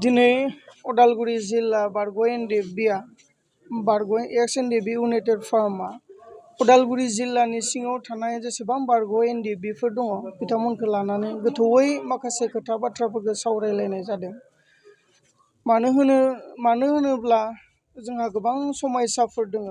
दिनै उदालगुरि जिल्ला बारग' NDFBआ बारग' एक्स NDFB इउनाइटेड फार्मआ उदालगुरि जिल्लानि सिङाव थानाय जेसेबां बारग' NDFBफोर दङ बिथांमोनखौ लानानै गोथौयै माखासे खोथा बाथ्राफोरखौ सावरायलायनाय जादों। मानो होनोब्ला जोंहा गोबां समयसाफोर दङ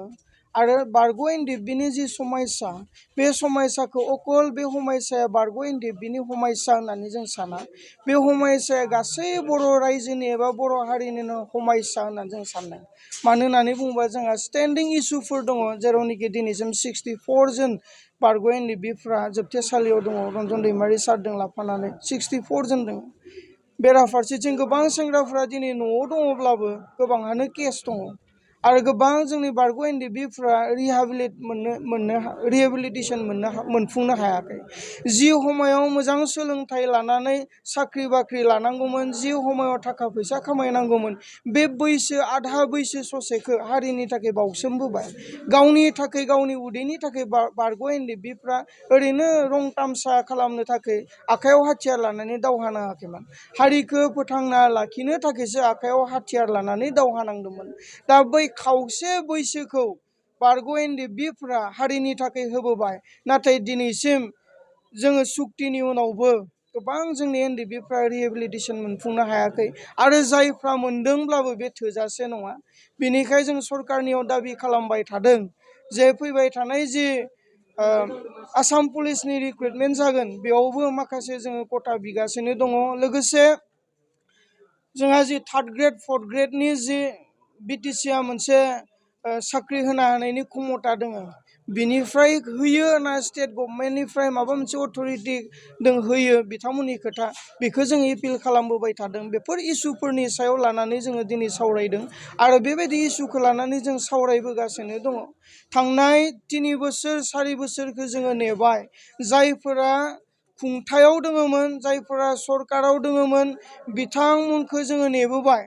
आरो बारग' NDFBनि जि समयसा बे समयसाखौ अकल बे समयसाया बारग' NDFBनि समयसा होननानै जों साना। बे समयसाया गासै बर' रायजोनि एबा बर' हारिनिनो समयसा होननानै जों सानो। मानो होननानै बुङोबा जोंहा स्टेन्डिं इसुफोर दङ जेरावनोखि दिनैसिम 64 जन बारग' NDFBफ्रा जोबथेसालियाव दङ रन्जन दैमारि सारजों लाफानानै 64 जन दङ। बेराफारसेथिं गोबां सेंग्राफ्रा दिनै न'आव दङब्लाबो गोबाङानो केस दङ आरो गोबां जोंनि बारग' NDFBफ्रा रिहेबिलिटेसन मोनफुंनो हायाखै। जि समायाव मोजां सोलोंथाइ लानानै साख्रि बाख्रि लानांगौमोन, जि समायाव थाखा फैसा खामायनांगौमोन, बे बैसो आधा बैसो ससेखौ हारिनि थाखाय बावसोमबोबाय। गावनि थाखाय गावनि उदैनि थाखाय बारग' NDFBफ्रा ओरैनो रं तामसा खालामनो थाखाय आखायाव हाथियार लानानै दावहा नाङाखैमोन। हारिखौ फोथांना लाखिनो थाखायसो आखायाव हाथियार लानानै दावहा नांदोंमोन। दा बै खावसे बैसोखौ बारग' NDFBफ्रा हारिनि थाखाय होबोबाय। नाथाय दिनैसिम जोङो सुक्तिनि उनावबो गोबां जोंनि NDFBफ्रा रिहेबिलिटेसन मोनफुंनो हायाखै आरो जायफ्रा मोनदोंब्लाबो बे थोजासे नङा। बेनिखायनो जों सरकारनियाव दाबि खालामबाय थादों जे फैबाय थानाय जि आसाम पुलिसनि रिक्रुटमेन्ट जागोन बेयावबो माखासे जोङो खथा बिगासिनो दङ। लोगोसे जोंहा जि 3rd ग्रेड 4th ग्रेडनि जि BTCआ मोनसे साख्रि होनो हानायनि क्षमता दङ, बिनिफ्राय होयो ना स्टेट गभर्नमेन्टनिफ्राय माबा मोनसे अथरिटि होयो बिथांमोननि खोथा, बेखौ जों एपिल खालामबोबाय थादों। बेफोर इसुफोरनि सायाव लानानै जोङो दिनै सावरायदों आरो बेबायदि इसुखौ लानानै जों सावरायबोगासिनो दङ। थांनाय 3 बोसोर 4 बोसोरखौ जोङो नेबाय। जायफोरा खुंथायाव दङमोन, जायफोरा सरकाराव दङमोन, बिथांमोनखौ जोङो नेबोबाय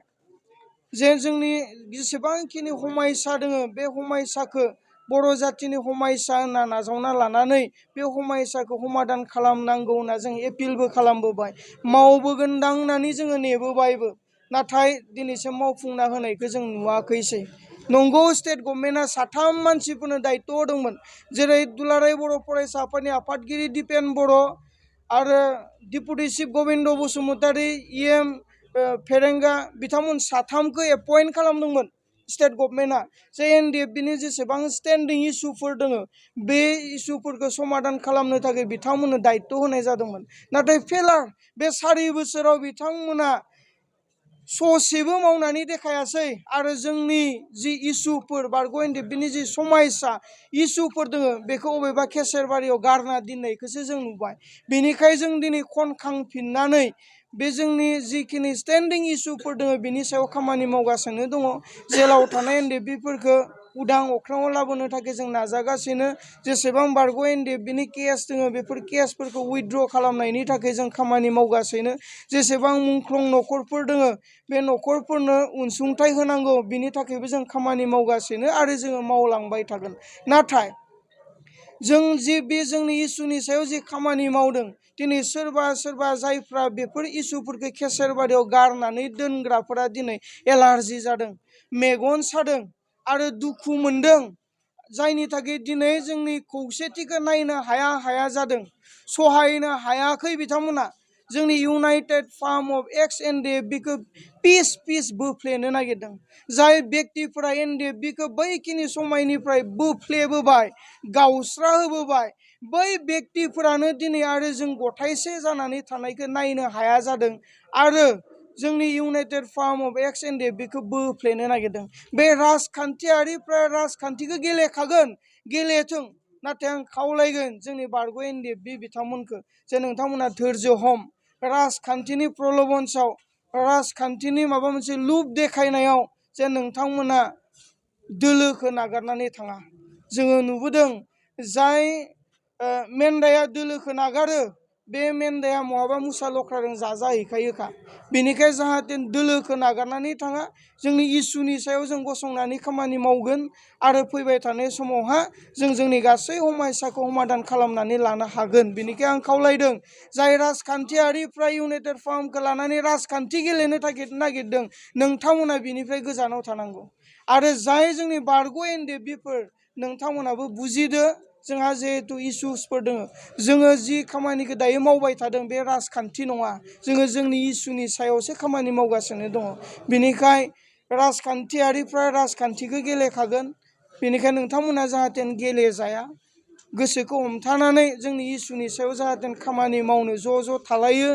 जे जोंनि जेसेबांखिनि समयसा दङ बे समयसाखौ बर' जाथिनि समयसा होनना नाजावना लानानै बे समयसाखौ समाधान खालामनांगौ होनना जों एपिलबो खालामबोबाय, मावबोगोनदां होननानै जोङो नेबोबायबो। नाथाय दिनैसिम मावफुंना होनायखौ जों नुवाखैसै। नंगौ, स्टेट गभर्नमेन्टआ 3 मानसिफोरनो दायित्व होदोंमोन, जेरै दुलाराय बर' फरायसा आफादनि आफादगिरि दिपेन बर' आरो deputy chief Gobinda Basumatary, EM फेरेंगा, बिथांमोन 3खौ एपइन्ट खालामदोंमोन स्टेट गभर्नमेन्टआ जे NDFBनि जेसेबां स्टेन्डिं इसुफोर दङ बे इसुफोरखौ समाधान खालामनो थाखाय बिथांमोननो दायित्व होनाय जादोंमोन। नाथाय फेलार बे 4 बोसोराव बिथांमोना ससेबो मावनानै देखायासै आरो जोंनि जि इसुफोर बारग' NDFBनि जि समयसा इसुफोर दङ बेखौ अबेबा केसेरबारियाव गारना दोननायखौसो जों नुबाय। बेनिखायनो जों दिनै खनखांफिननानै बे जोंनि जिखिनि स्टेन्डिं इसुफोर दङ बिनि सायाव खामानि मावगासिनो दङ। जेलाव थानाय NDFBफोरखौ उदां अख्राङाव लाबोनो थाखाय जों नाजागासिनो। जेसेबां बारग' NDFBनि केस दङ बेफोर केसफोरखौ उइथड्र खालामनायनि थाखाय जों खामानि मावगासिनो। जेसेबां मुंख्लं न'खरफोर दङ बे न'खरफोरनो अनसुंथाइ होनांगौ बिनि थाखायबो जों खामानि मावगासिनो आरो जोङो मावलांबाय थागोन। नाथाय जों जि बे जोंनि इसुनि सायाव जि खामानि मावदों, दिनै सोरबा जायफ्रा बेफोर इसुफोरखौ केसेरबारियाव गारनानै दोनग्राफोरा दिनै एलार्जि जादों, मेगन सादों आरो दुखु मोनदों, जायनि थाखाय दिनै जोंनि खौसेथिखौ नायनो हाया जादों, सहायनो हायाखै बिथांमोना। जोंनि इउनाइटेड फार्म अफ एक्स NDFBखौ पिस बोफ्लेनो नागिरदों। जाय व्यक्तिफोरा NDFBखौ बैखिनि समायनिफ्राय बोफ्लेबोबाय, गावस्रा होबोबाय, बै व्यक्तिफोरानो दिनै आरो जों गथायसे जानानै थानायखौ नायनो हाया जादों आरो जोंनि इउनाइटेड फार्म अफ एक्स NDFBखौ बोफ्लेनो नागिरदों। बे राजखान्थियारिफ्रा राजखान्थिखौ गेलेखागोन, गेलेथों, नाथाय आं खावलायगोन जोंनि बारग' NDFB बिथांमोनखौ जे नोंथांमोना धैर्य हम। राजखान्थिनि प्रलबनसाव, राजखान्थिनि माबा मोनसे लुब देखायनायाव जे नोंथांमोना दोलोखौ नागारनानै थाङा। जोङो नुबोदों जाय मेन्दाया दोलोखौ नागारो बे मेन्दाया महाबा मुसा लख्राजों जाजाहैखायोखा। बेनिखाय जाहाथे दोलोखौ नागारनानै थाङा, जोंनि इसुनि सायाव जों गसंनानै खामानि मावगोन आरो फैबाय थानाय समावहा जों जोंनि गासै समयसाखौ समाधान खालामनानै लानो हागोन। बेनिखाय आं खावलायदों, जाय राजखान्थियारिफ्रा इउनाइटेड फार्मखौ लानानै राजखान्थि गेलेनो नागिरदों, नोंथांमोना बिनिफ्राय गोजानाव थानांगौ। आरो जाय जोंनि बारग' NDFBफोर, नोंथांमोनाबो बुजिदो, जोंहा जिहेतु इसुसफोर दङ। जोङो जि खामानिखौ दायो मावबाय थादों बे राजखान्थि नङा, जोङो जोंनि इसुनि सायावसो खामानि मावगासिनो दङ। बेनिखाय राजखान्थियारिफ्रा राजखान्थिखौ गेलेखागोन। बेनिखायनो नोंथांमोना जाहाथे गेलेजाया, गोसोखौ हमथानानै जोंनि इसुनि सायाव जाहाथे खामानि मावनो ज' थालायो,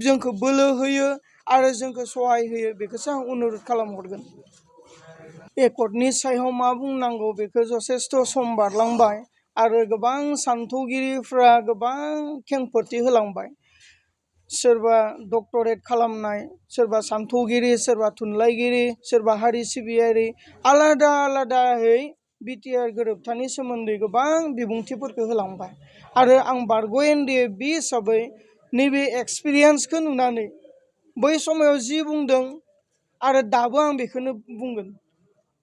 जोंखौ बोलो होयो आरो जोंखौ सहाय होयो, बेखौसो आं अनुरद खालामहरगोन। एकर्डनि सायाव मा बुंनांगौ बेखौ जथेस्थ' सम बारलांबाय आरो गोबां सान्थौगिरिफ्रा गोबां खेंफोरथि होलांबाय। सोरबा डक्टरेट खालामनाय, सोरबा सान्थौगिरि, सोरबा थुनलाइगिरि, सोरबा हारि सिबियारि, आलादा आलादायै बिटिआर गोरोबथानि सोमोन्दै गोबां बिबुंथिफोरखौ होलांबाय। आरो आं बारग' NDFB हिसाबै नैबे एक्सपिरियेन्सखौ नुनानै बै समाव जि बुंदों आरो दाबो आं बेखौनो बुंगोन।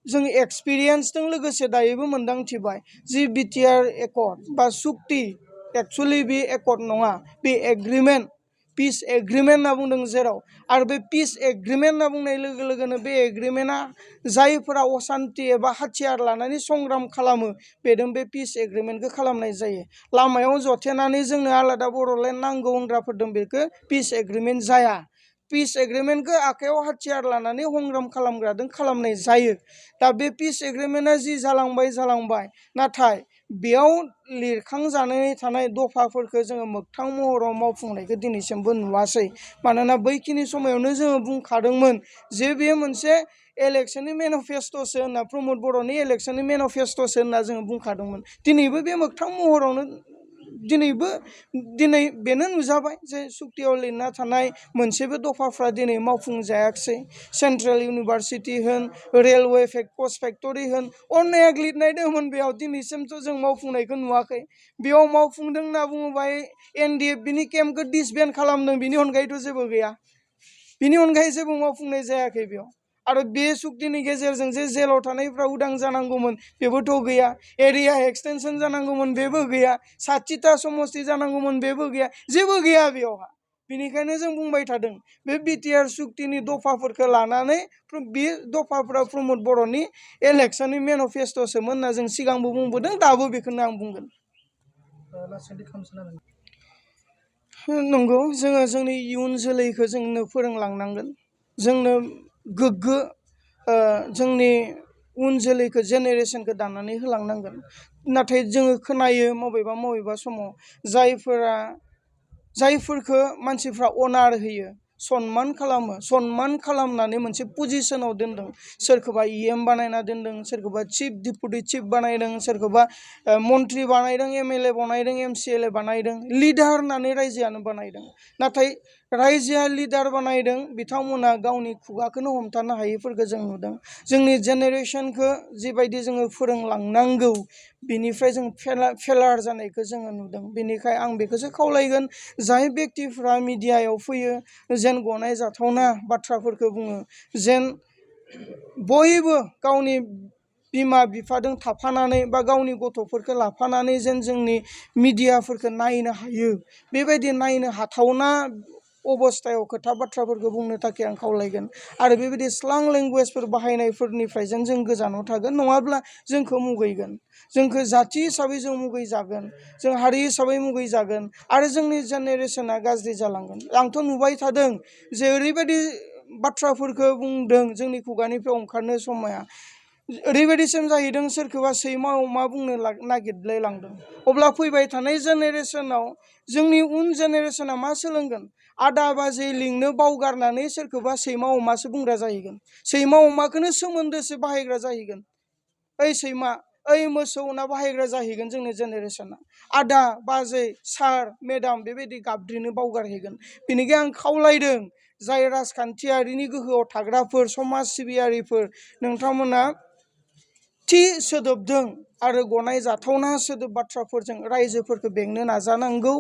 जों एक्सपिरियेन्सजों लोगोसे दायोबो मोन्दांथिबाय जि बिटिआर एकर्ड बा सुक्ति, एक्सुवेलि बे एकर्ड नङा, बे एग्रिमेन्ट, पिस एग्रिमेन्ट होनना बुंदों जेराव। आरो बे पिस एग्रिमेन्ट होनना बुंनाय लोगो लोगोनो बे एग्रिमेन्टआ जायफोरा असान्थि एबा हाथियार लानानै संग्राम खालामो, बेजों बे पिस एग्रिमेन्टखौ खालामनाय जायो। लामायाव जथेनानै जोंनो आलादा बर'लेण्ड नांगौ होनग्राफोरदों बेखौ पिस एग्रिमेन्ट जाया। पिस एग्रिमेन्टखौ आखायाव हाथियार लानानै संग्राम खालामग्रादों खालामनाय जायो। दा बे पिस एग्रिमेन्टआ जि जालांबाय, नाथाय बेयाव लिरखांजानानै थानाय दफाफोरखौ जोङो मोगथां महराव मावफुंनायखौ दिनैसिमबो नुवासै। मानोना बैखिनि समायावनो जोङो बुंखादोंमोन जे बे मोनसे इलेक्सननि मेनिफेस्ट'सो होनना, प्रमद बर'नि इलेक्सननि मेनिफेस्ट'सो होनना जोङो बुंखादोंमोन। दिनैबो बे मोगथां महरावनो दिनै बेनो नुजाबाय जे सुक्तियाव लिरना थानाय मोनसेबो दफाफ्रा दिनै मावफुंजायाखिसै। सेन्ट्रेल इउनिभारसिटि होन, रेलवे पस्ट फेक्टरि होन, अनेक लिरनाय दंमोन बेयाव, दिनैसिमथ' जों मावफुंनायखौ नुवाखै। बेयाव मावफुंदों होनना बुङोबा NDFBनि केम्पखौ डिसबेन्ड खालामदों, बिनि अनगायैथ' जेबो गैया। बिनि अनगायै जेबो मावफुंनाय जायाखै बेयाव। आरो बे सुक्तिनि गेजेरजों जे जेलाव थानायफ्रा उदां जानांगौमोन, बेबोथ' गैया। एरिया एक्सटेनसन जानांगौमोन, बेबो गैया। 60टा समस्ति जानांगौमोन, बेबो गैया। जेबो गैया बेयावहा। बेनिखायनो जों बुंबाय थादों, बे बिटिआर सुक्तिनि दफाफोरखौ लानानै बे दफाफोरा प्रमद बर'नि इलेक्सननि मेनिफेस्ट'सोमोन होनना जों सिगांबो बुंबोदों, दाबो बेखौनो आं बुंगोन। नंगौ, जोङो जोंनि इयुन जोलैखौ जोंनो फोरोंलांनांगोन। जोंनो गोग्गो जोंनि उन जोलैखौ, जेनेरेसनखौ दानानै होलांनांगोन। नाथाय जोङो खोनायो मबेबा समाव जायफोरखौ मानसिफ्रा अनार होयो, सनमान खालामो, सनमान खालामनानै मोनसे पजिसनाव दोनदों। सोरखौबा EM बानायना दोनदों, सोरखौबा चिफ डिपुटि चिफ बानायदों, सोरखौबा मन्त्रि बानायदों, MLA बानायदों, MCLA बानायदों, लिडार होननानै रायजोआनो बानायदों। नाथाय रायजोआ लिडार बानायदों, बिथांमोना गावनि खुगाखौनो हमथानो हायैफोरखौ जों नुदों। जोंनि जेनेरेसनखौ जिबायदि जोङो फोरोंलांनांगौ, बिनिफ्राय जों फेलार जानायखौ जोङो नुदों। बेनिखाय आं बेखौसो खावलायगोन, जाय बेक्तिफ्रा मिडियायाव फैयो, जेन गनाय जाथावना बाथ्राफोरखौ बुङो, जेन बयबो गावनि बिमा बिफाजों थाफानानै बा गावनि गथ'फोरखौ लाफानानै जेन जोंनि मिडियाफोरखौ नायनो हायो। बेबायदि नायनो हाथावना अबस्थायाव खोथा बाथ्राफोरखौ बुंनो थाखाय आं खावलायगोन। आरो बेबायदि स्लां लेंगुवेजफोर बाहायनायफोरनिफ्राय जों गोजानाव थागोन, नङाब्ला जोंखौ मुगैगोन। जोंखौ जाथि हिसाबै जों मुगैजागोन, जों हारि हिसाबै मुगैजागोन, आरो जोंनि जेनेरेसना गाज्रि जालांगोन। आंथ' नुबाय थादों जे ओरैबायदि बाथ्राफोरखौ बुंदों, जोंनि खुगानिफ्राय ओंखारनो समाया ओरैबायदिसिम जाहैदों, सोरखौबा सैमा अमा बुंनो नागिरलाय लांदों। अब्ला फैबाय थानाय जेनेरेसनाव जोंनि उन जेनेरेसना मा सोलोंगोन? आदा बाजै लिंनो बावगारनानै सोरखौबा सैमा अमासो बुंग्रा जाहैगोन। सैमा अमाखौनो सोमोन्दोसो बाहायग्रा जाहैगोन। ओइ सैमा, ओइ मोसौ होनना बाहायग्रा जाहैगोन जोंनि जेनेरेसना। आदा बाजै सार मेडाम बेबायदि गाबज्रिनो बावगारहैगोन। बेनिखाय आं खावलायदों, जाय राजखान्थियारिनि गोहोआव थाग्राफोर, समाज सिबियारिफोर, नोंथांमोना थि सोदोबजों आरो गनाय जाथावना सोदोब बाथ्राफोरजों रायजोफोरखौ बेंनो नाजानांगौ।